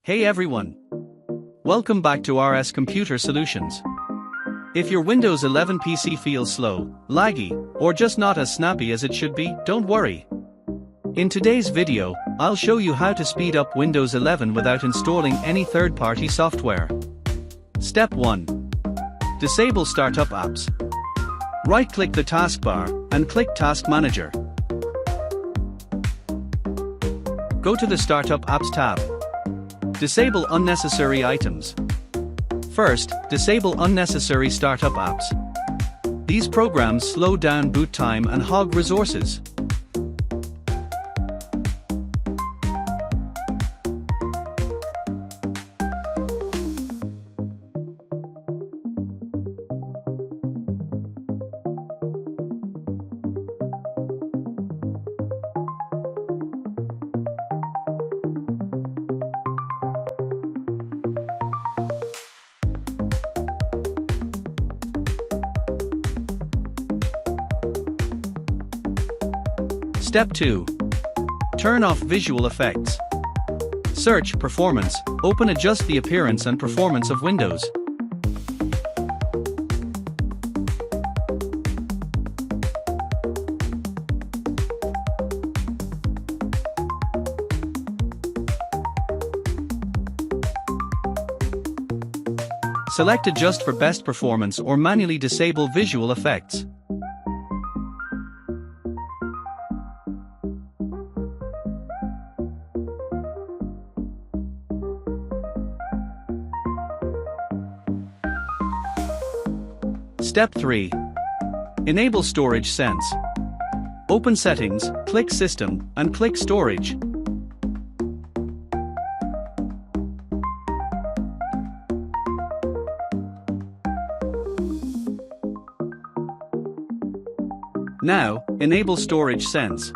Hey everyone! Welcome back to RS Computer Solutions. If your Windows 11 PC feels slow, laggy, or just not as snappy as it should be, don't worry. In today's video, I'll show you how to speed up Windows 11 without installing any third-party software. Step 1. Disable Startup Apps. Right-click the taskbar, and click Task Manager. Go to the Startup Apps tab. Disable unnecessary items. First, disable unnecessary startup apps. These programs slow down boot time and hog resources. Step 2. Turn off visual effects. Search Performance, open Adjust the appearance and performance of Windows. Select Adjust for best performance or manually disable visual effects. Step 3. Enable Storage Sense. Open Settings, click System, and click Storage. Now, enable Storage Sense.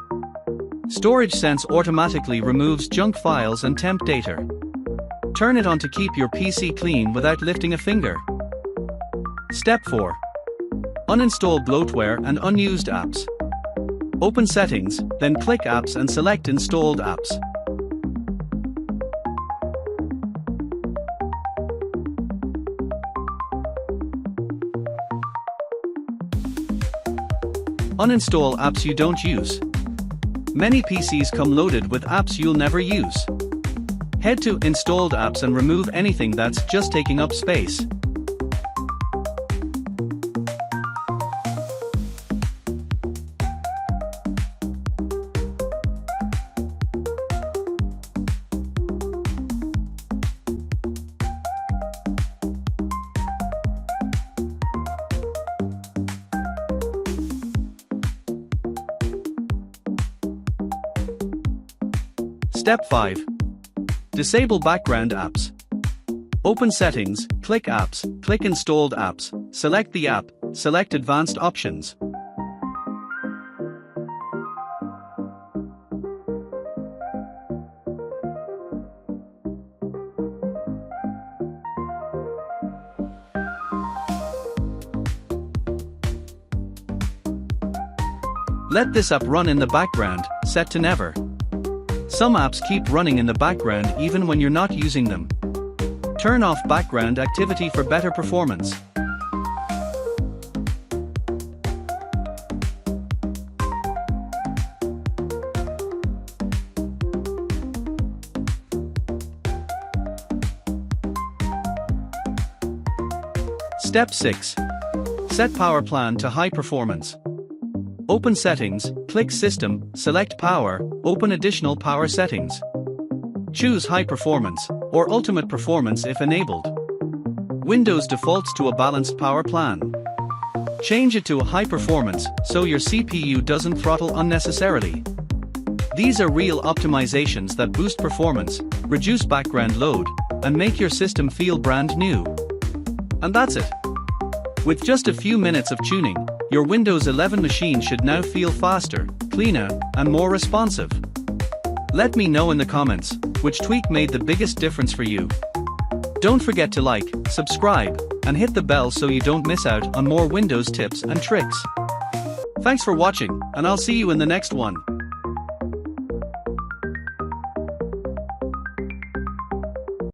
Storage Sense automatically removes junk files and temp data. Turn it on to keep your PC clean without lifting a finger. Step 4. Uninstall bloatware and unused apps. Open Settings, then click Apps and select Installed Apps. Uninstall apps you don't use. Many PCs come loaded with apps you'll never use. Head to Installed Apps and remove anything that's just taking up space. Step 5. Disable background apps. Open Settings, click Apps, click Installed Apps, select the app, select Advanced Options. Let this app run in the background, set to never. Some apps keep running in the background even when you're not using them. Turn off background activity for better performance. Step 6. Set power plan to high performance. Open Settings, click System, select Power, open additional power settings. Choose High Performance, or Ultimate Performance if enabled. Windows defaults to a balanced power plan. Change it to a High Performance, so your CPU doesn't throttle unnecessarily. These are real optimizations that boost performance, reduce background load, and make your system feel brand new. And that's it. With just a few minutes of tuning, your Windows 11 machine should now feel faster, cleaner, and more responsive. Let me know in the comments, which tweak made the biggest difference for you. Don't forget to like, subscribe, and hit the bell so you don't miss out on more Windows tips and tricks. Thanks for watching, and I'll see you in the next one.